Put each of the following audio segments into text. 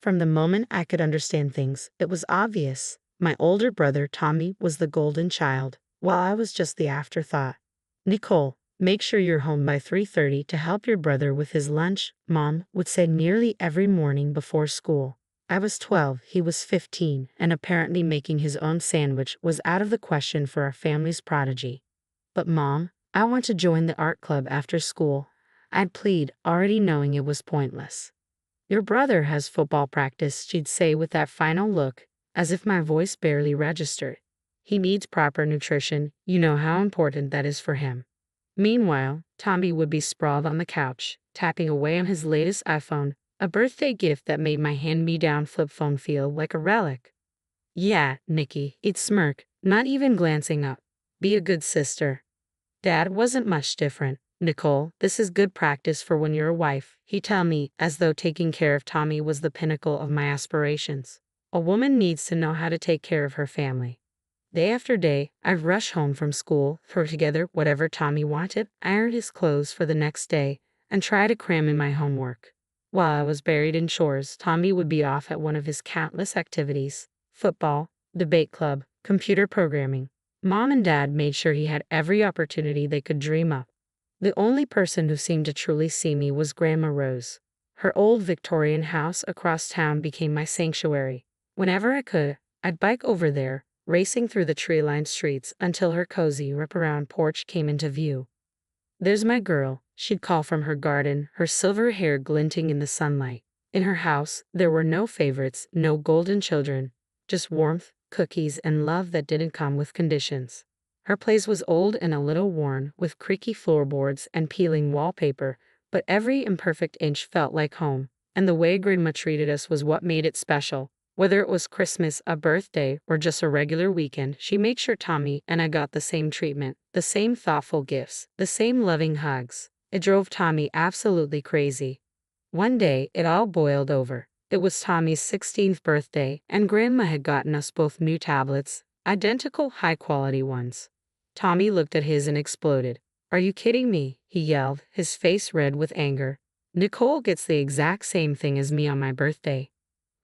From the moment I could understand things, it was obvious. My older brother, Tommy, was the golden child, while I was just the afterthought. Nicole, make sure you're home by 3:30 to help your brother with his lunch, Mom would say nearly every morning before school. I was 12, he was 15, and apparently making his own sandwich was out of the question for our family's prodigy. But Mom, I want to join the art club after school, I'd plead, already knowing it was pointless. Your brother has football practice, she'd say with that final look, as if my voice barely registered. He needs proper nutrition, you know how important that is for him. Meanwhile, Tommy would be sprawled on the couch, tapping away on his latest iPhone, a birthday gift that made my hand-me-down flip phone feel like a relic. Yeah, Nikki, he'd smirk, not even glancing up. Be a good sister. Dad wasn't much different. Nicole, this is good practice for when you're a wife, he'd tell me, as though taking care of Tommy was the pinnacle of my aspirations. A woman needs to know how to take care of her family. Day after day, I'd rush home from school, throw together whatever Tommy wanted, iron his clothes for the next day, and try to cram in my homework. While I was buried in chores, Tommy would be off at one of his countless activities: football, debate club, computer programming. Mom and Dad made sure he had every opportunity they could dream up. The only person who seemed to truly see me was Grandma Rose. Her old Victorian house across town became my sanctuary. Whenever I could, I'd bike over there, racing through the tree-lined streets until her cozy wraparound porch came into view. There's my girl, she'd call from her garden, her silver hair glinting in the sunlight. In her house, there were no favorites, no golden children, just warmth, cookies, and love that didn't come with conditions. Her place was old and a little worn, with creaky floorboards and peeling wallpaper, but every imperfect inch felt like home, and the way Grandma treated us was what made it special. Whether it was Christmas, a birthday, or just a regular weekend, she made sure Tommy and I got the same treatment, the same thoughtful gifts, the same loving hugs. It drove Tommy absolutely crazy. One day, it all boiled over. It was Tommy's 16th birthday, and Grandma had gotten us both new tablets, identical high-quality ones. Tommy looked at his and exploded. "Are you kidding me?" he yelled, his face red with anger. "Nicole gets the exact same thing as me on my birthday."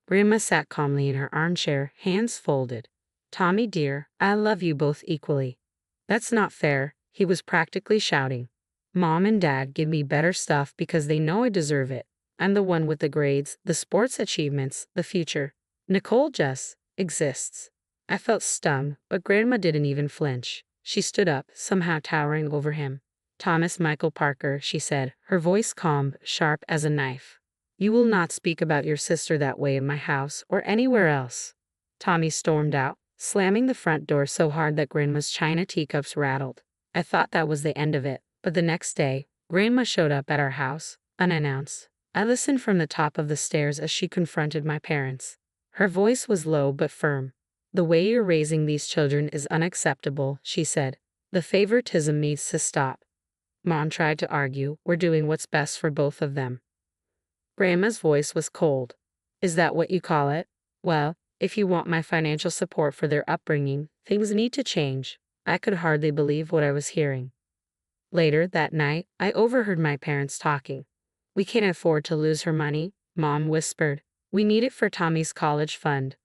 Grandma sat calmly in her armchair, hands folded. "Tommy dear, I love you both equally." "That's not fair," he was practically shouting. "Mom and Dad give me better stuff because they know I deserve it. I'm the one with the grades, the sports achievements, the future. Nicole just exists." I felt stunned, but Grandma didn't even flinch. She stood up, somehow towering over him. "Thomas Michael Parker," she said, her voice calm, sharp as a knife. "You will not speak about your sister that way in my house or anywhere else." Tommy stormed out, slamming the front door so hard that Grandma's china teacups rattled. I thought that was the end of it, but the next day, Grandma showed up at our house, unannounced. I listened from the top of the stairs as she confronted my parents. Her voice was low but firm. "The way you're raising these children is unacceptable," she said. "The favoritism needs to stop." Mom tried to argue, "We're doing what's best for both of them." Grandma's voice was cold. "Is that what you call it? Well, if you want my financial support for their upbringing, things need to change." I could hardly believe what I was hearing. Later that night, I overheard my parents talking. "We can't afford to lose her money," Mom whispered. "We need it for Tommy's college fund."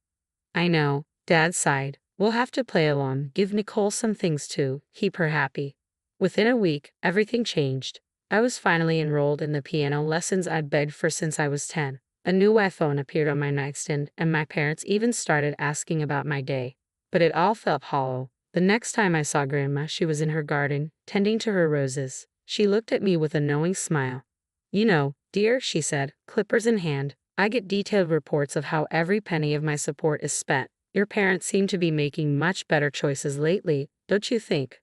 "I know," Dad sighed. "We'll have to play along, give Nicole some things too, keep her happy." Within a week, everything changed. I was finally enrolled in the piano lessons I'd begged for since I was 10. A new iPhone appeared on my nightstand, and my parents even started asking about my day. But it all felt hollow. The next time I saw Grandma, she was in her garden, tending to her roses. She looked at me with a knowing smile. "You know, dear," she said, clippers in hand, "I get detailed reports of how every penny of my support is spent. Your parents seem to be making much better choices lately, don't you think?"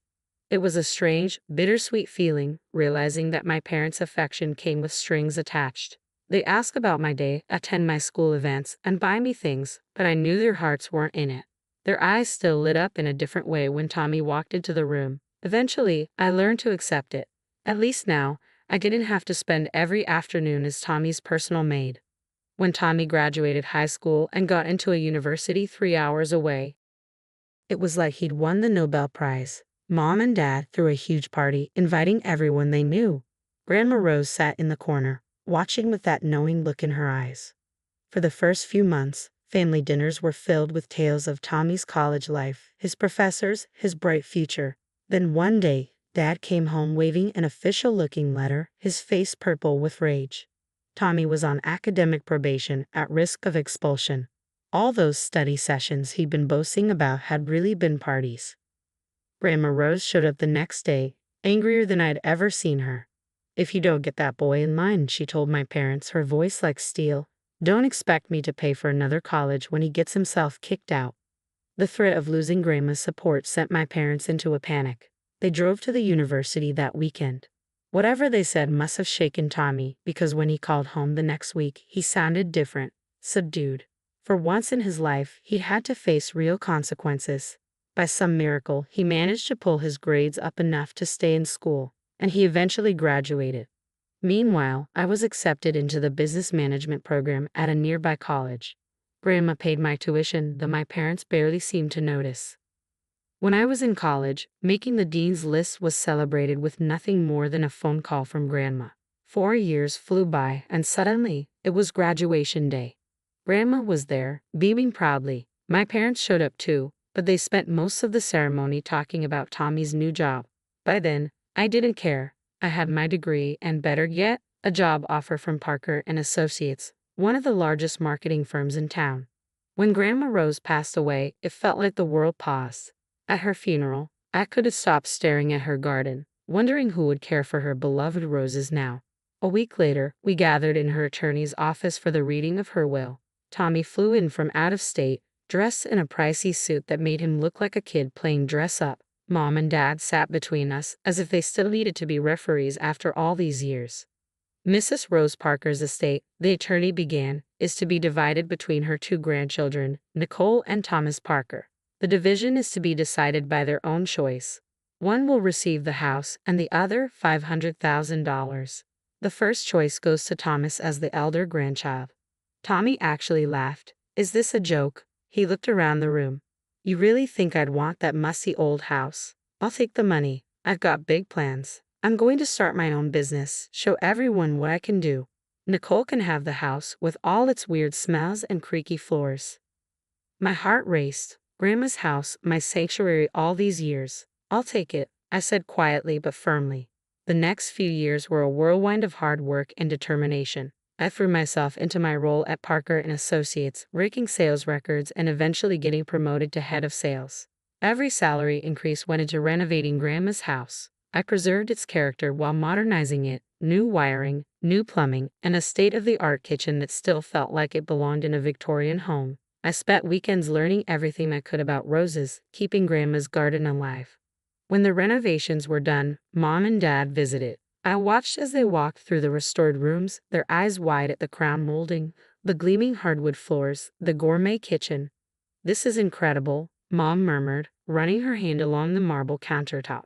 It was a strange, bittersweet feeling, realizing that my parents' affection came with strings attached. They ask about my day, attend my school events, and buy me things, but I knew their hearts weren't in it. Their eyes still lit up in a different way when Tommy walked into the room. Eventually, I learned to accept it. At least now, I didn't have to spend every afternoon as Tommy's personal maid. When Tommy graduated high school and got into a university 3 hours away, it was like he'd won the Nobel Prize. Mom and Dad threw a huge party, inviting everyone they knew. Grandma Rose sat in the corner, watching with that knowing look in her eyes. For the first few months, family dinners were filled with tales of Tommy's college life, his professors, his bright future. Then one day, Dad came home waving an official-looking letter, his face purple with rage. Tommy was on academic probation, at risk of expulsion. All those study sessions he'd been boasting about had really been parties. Grandma Rose showed up the next day, angrier than I'd ever seen her. "If you don't get that boy in line," she told my parents, her voice like steel, "don't expect me to pay for another college when he gets himself kicked out." The threat of losing Grandma's support sent my parents into a panic. They drove to the university that weekend. Whatever they said must have shaken Tommy, because when he called home the next week, he sounded different, subdued. For once in his life, he'd had to face real consequences. By some miracle, he managed to pull his grades up enough to stay in school, and he eventually graduated. Meanwhile, I was accepted into the business management program at a nearby college. Grandma paid my tuition, though my parents barely seemed to notice. When I was in college, making the dean's list was celebrated with nothing more than a phone call from Grandma. 4 years flew by, and suddenly, it was graduation day. Grandma was there, beaming proudly. My parents showed up too, but they spent most of the ceremony talking about Tommy's new job. By then, I didn't care. I had my degree and, better yet, a job offer from Parker and Associates, one of the largest marketing firms in town. When Grandma Rose passed away, it felt like the world paused. At her funeral, I could have stopped staring at her garden, wondering who would care for her beloved roses now. A week later, we gathered in her attorney's office for the reading of her will. Tommy flew in from out of state, dressed in a pricey suit that made him look like a kid playing dress-up. Mom and Dad sat between us, as if they still needed to be referees after all these years. Mrs. Rose Parker's estate, the attorney began, is to be divided between her 2 grandchildren, Nicole and Thomas Parker. The division is to be decided by their own choice. One will receive the house and the other $500,000. The first choice goes to Thomas as the elder grandchild. Tommy actually laughed. "Is this a joke?" He looked around the room. "You really think I'd want that musty old house? I'll take the money. I've got big plans. I'm going to start my own business, show everyone what I can do. Nicole can have the house with all its weird smells and creaky floors." My heart raced. Grandma's house, my sanctuary all these years. "I'll take it," I said quietly but firmly. The next few years were a whirlwind of hard work and determination. I threw myself into my role at Parker and Associates, breaking sales records and eventually getting promoted to head of sales. Every salary increase went into renovating Grandma's house. I preserved its character while modernizing it, new wiring, new plumbing, and a state-of-the-art kitchen that still felt like it belonged in a Victorian home. I spent weekends learning everything I could about roses, keeping Grandma's garden alive. When the renovations were done, Mom and Dad visited. I watched as they walked through the restored rooms, their eyes wide at the crown molding, the gleaming hardwood floors, the gourmet kitchen. "This is incredible," Mom murmured, running her hand along the marble countertop.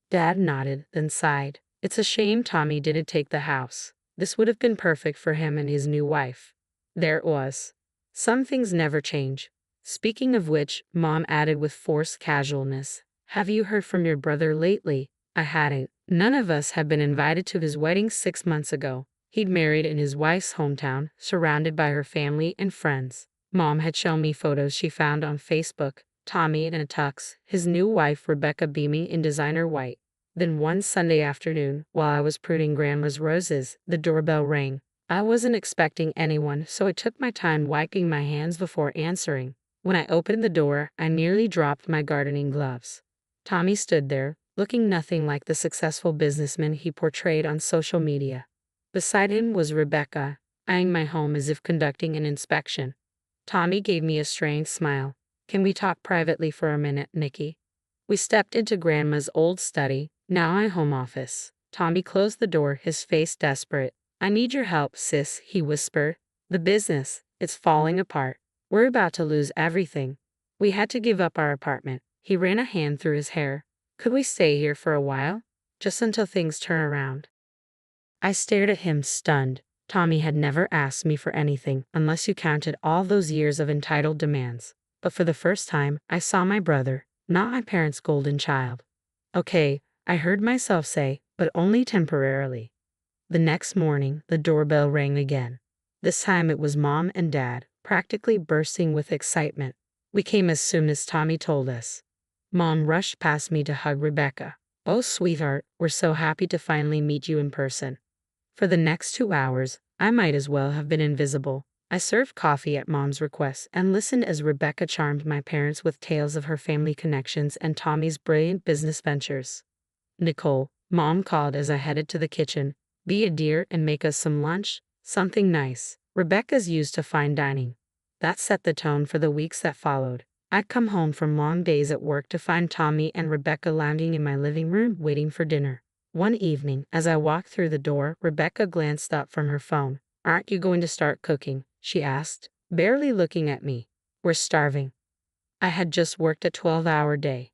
Dad nodded, then sighed. "It's a shame Tommy didn't take the house. This would have been perfect for him and his new wife." There it was. Some things never change. Speaking of which, Mom added with forced casualness, "Have you heard from your brother lately?" I hadn't. None of us had been invited to his wedding 6 months ago. He'd married in his wife's hometown, surrounded by her family and friends. Mom had shown me photos she found on Facebook, Tommy in a tux, his new wife Rebecca beaming in designer white. Then one Sunday afternoon, while I was pruning Grandma's roses, the doorbell rang. I wasn't expecting anyone, so I took my time wiping my hands before answering. When I opened the door, I nearly dropped my gardening gloves. Tommy stood there, looking nothing like the successful businessman he portrayed on social media. Beside him was Rebecca, eyeing my home as if conducting an inspection. Tommy gave me a strained smile. "Can we talk privately for a minute, Nikki?" We stepped into Grandma's old study, now my home office. Tommy closed the door, his face desperate. "I need your help, sis," he whispered. "The business, it's falling apart. We're about to lose everything. We had to give up our apartment." He ran a hand through his hair. "Could we stay here for a while? Just until things turn around?" I stared at him, stunned. Tommy had never asked me for anything, unless you counted all those years of entitled demands. But for the first time, I saw my brother, not my parents' golden child. "Okay," I heard myself say, "but only temporarily." The next morning, the doorbell rang again. This time it was Mom and Dad, practically bursting with excitement. We came as soon as Tommy told us. Mom rushed past me to hug Rebecca. "Oh, sweetheart, we're so happy to finally meet you in person." For the next 2 hours, I might as well have been invisible. I served coffee at Mom's request and listened as Rebecca charmed my parents with tales of her family connections and Tommy's brilliant business ventures. "Nicole," Mom called as I headed to the kitchen, "be a dear and make us some lunch, something nice." Rebecca's used to fine dining. That set the tone for the weeks that followed. I'd come home from long days at work to find Tommy and Rebecca lounging in my living room waiting for dinner. One evening, as I walked through the door, Rebecca glanced up from her phone. "Aren't you going to start cooking?" she asked, barely looking at me. "We're starving." I had just worked a 12-hour day.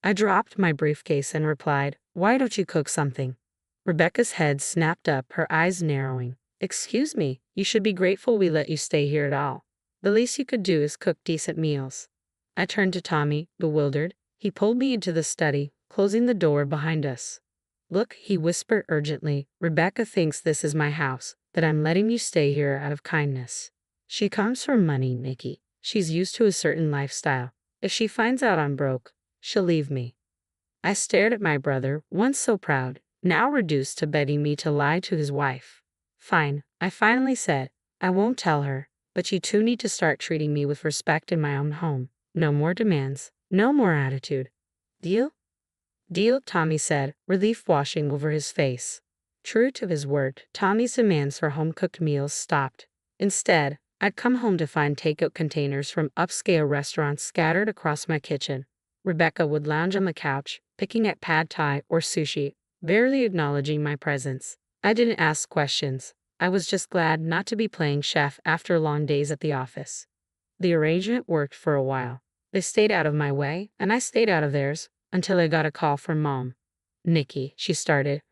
I dropped my briefcase and replied, "Why don't you cook something?" Rebecca's head snapped up, her eyes narrowing. "Excuse me, you should be grateful we let you stay here at all. The least you could do is cook decent meals." I turned to Tommy, bewildered. He pulled me into the study, closing the door behind us. "Look," he whispered urgently, "Rebecca thinks this is my house, that I'm letting you stay here out of kindness. She comes from money, Nikki. She's used to a certain lifestyle. If she finds out I'm broke, she'll leave me." I stared at my brother, once so proud, now reduced to begging me to lie to his wife. "Fine," I finally said. "I won't tell her, but you two need to start treating me with respect in my own home. No more demands, no more attitude. Deal?" "Deal," Tommy said, relief washing over his face. True to his word, Tommy's demands for home-cooked meals stopped. Instead, I'd come home to find takeout containers from upscale restaurants scattered across my kitchen. Rebecca would lounge on the couch, picking at pad thai or sushi, barely acknowledging my presence. I didn't ask questions. I was just glad not to be playing chef after long days at the office. The arrangement worked for a while. They stayed out of my way, and I stayed out of theirs, until I got a call from Mom. "Nikki," she started,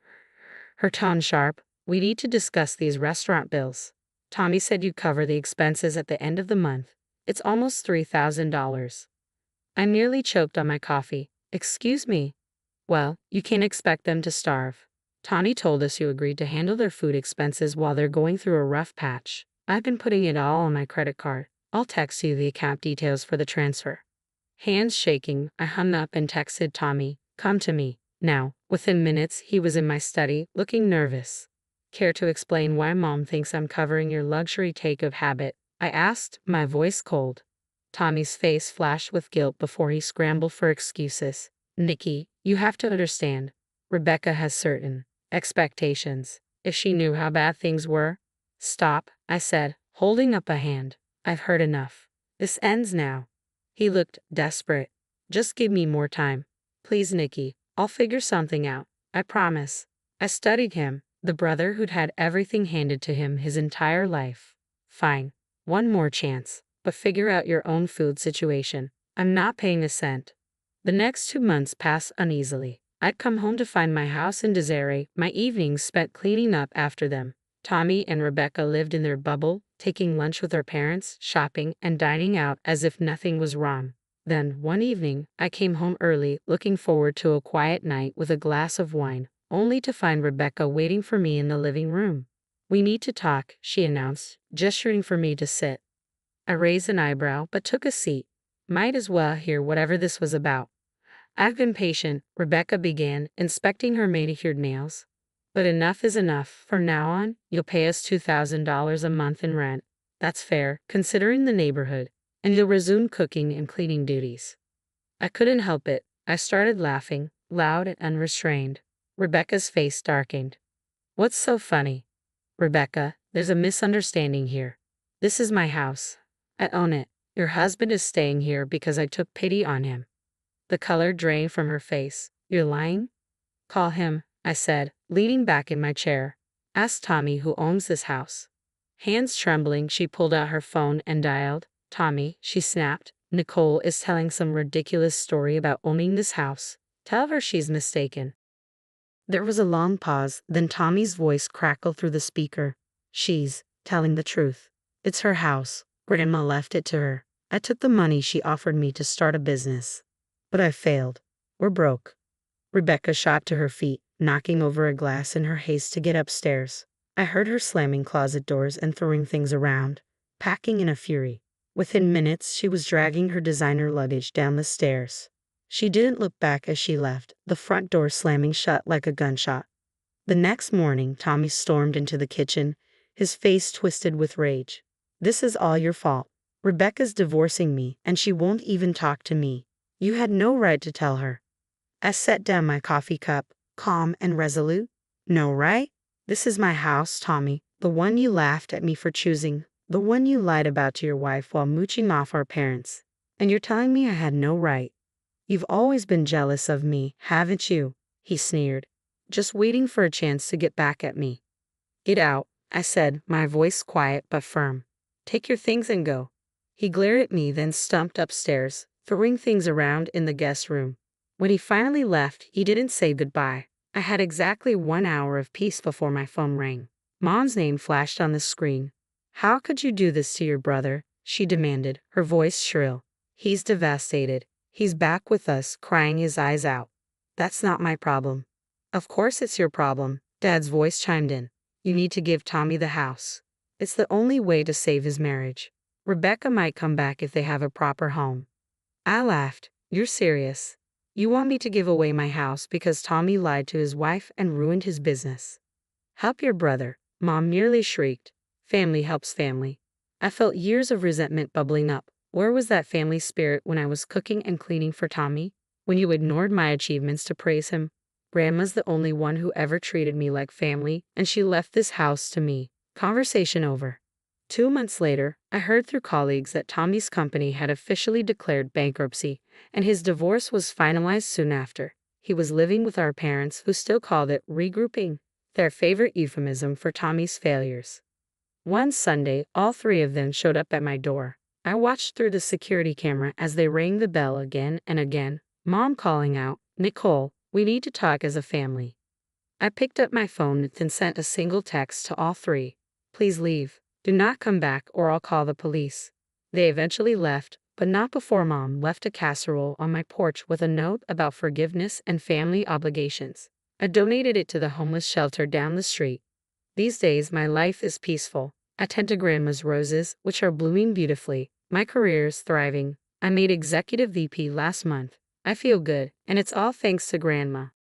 her tone sharp, "we need to discuss these restaurant bills. Tommy said you'd cover the expenses at the end of the month. It's almost $3,000. I nearly choked on my coffee. "Excuse me?" "Well, you can't expect them to starve. Tommy told us you agreed to handle their food expenses while they're going through a rough patch. I've been putting it all on my credit card. I'll text you the account details for the transfer." Hands shaking, I hung up and texted Tommy, "Come to me, now." Within minutes, he was in my study, looking nervous. "Care to explain why Mom thinks I'm covering your luxury takeout habit?" I asked, my voice cold. Tommy's face flashed with guilt before he scrambled for excuses. "Nikki, you have to understand. Rebecca has certain expectations. If she knew how bad things were—" "Stop," I said, holding up a hand. "I've heard enough. This ends now." He looked desperate. "Just give me more time. Please, Nikki, I'll figure something out. I promise." I studied him, the brother who'd had everything handed to him his entire life. "Fine. One more chance. But figure out your own food situation. I'm not paying a cent." The next 2 months passed uneasily. I'd come home to find my house in disarray, my evenings spent cleaning up after them. Tommy and Rebecca lived in their bubble, taking lunch with their parents, shopping, and dining out as if nothing was wrong. Then, one evening, I came home early, looking forward to a quiet night with a glass of wine, only to find Rebecca waiting for me in the living room. "We need to talk," she announced, gesturing for me to sit. I raised an eyebrow but took a seat. Might as well hear whatever this was about. "I've been patient," Rebecca began, inspecting her manicured nails. "But enough is enough. From now on, you'll pay us $2,000 a month in rent. That's fair, considering the neighborhood. And you'll resume cooking and cleaning duties." I couldn't help it. I started laughing, loud and unrestrained. Rebecca's face darkened. "What's so funny?" "Rebecca, there's a misunderstanding here. This is my house. I own it. Your husband is staying here because I took pity on him." The color drained from her face. "You're lying?" "Call him," I said, leaning back in my chair. "Ask Tommy who owns this house." Hands trembling, she pulled out her phone and dialed. "Tommy," she snapped, "Nicole is telling some ridiculous story about owning this house. Tell her she's mistaken." There was a long pause, then Tommy's voice crackled through the speaker. "She's telling the truth. It's her house. Grandma left it to her. I took the money she offered me to start a business. But I failed. We're broke." Rebecca shot to her feet, knocking over a glass in her haste to get upstairs. I heard her slamming closet doors and throwing things around, packing in a fury. Within minutes, she was dragging her designer luggage down the stairs. She didn't look back as she left, the front door slamming shut like a gunshot. The next morning, Tommy stormed into the kitchen, his face twisted with rage. "This is all your fault. Rebecca's divorcing me, and she won't even talk to me. You had no right to tell her." I set down my coffee cup, calm and resolute. "No right? This is my house, Tommy, the one you laughed at me for choosing, the one you lied about to your wife while mooching off our parents. And you're telling me I had no right? You've always been jealous of me, haven't you?" he sneered, just waiting for a chance to get back at me. "Get out," I said, my voice quiet but firm. "Take your things and go." He glared at me, then stumped upstairs, throwing things around in the guest room. When he finally left, he didn't say goodbye. I had exactly 1 hour of peace before my phone rang. Mom's name flashed on the screen. "How could you do this to your brother?" she demanded, her voice shrill. "He's devastated. He's back with us, crying his eyes out." "That's not my problem." "Of course it's your problem," Dad's voice chimed in. "You need to give Tommy the house. It's the only way to save his marriage. Rebecca might come back if they have a proper home." I laughed. "You're serious? You want me to give away my house because Tommy lied to his wife and ruined his business?" "Help your brother," Mom merely shrieked. "Family helps family." I felt years of resentment bubbling up. Where was that family spirit when I was cooking and cleaning for Tommy? When you ignored my achievements to praise him? Grandma's the only one who ever treated me like family, and she left this house to me. Conversation over. 2 months later, I heard through colleagues that Tommy's company had officially declared bankruptcy, and his divorce was finalized soon after. He was living with our parents, who still called it regrouping, their favorite euphemism for Tommy's failures. One Sunday, all three of them showed up at my door. I watched through the security camera as they rang the bell again and again, Mom calling out, "Nicole, we need to talk as a family." I picked up my phone and sent a single text to all three. "Please leave. Do not come back or I'll call the police." They eventually left, but not before Mom left a casserole on my porch with a note about forgiveness and family obligations. I donated it to the homeless shelter down the street. These days, my life is peaceful. I tend to Grandma's roses, which are blooming beautifully. My career is thriving. I made Executive VP last month. I feel good, and it's all thanks to Grandma.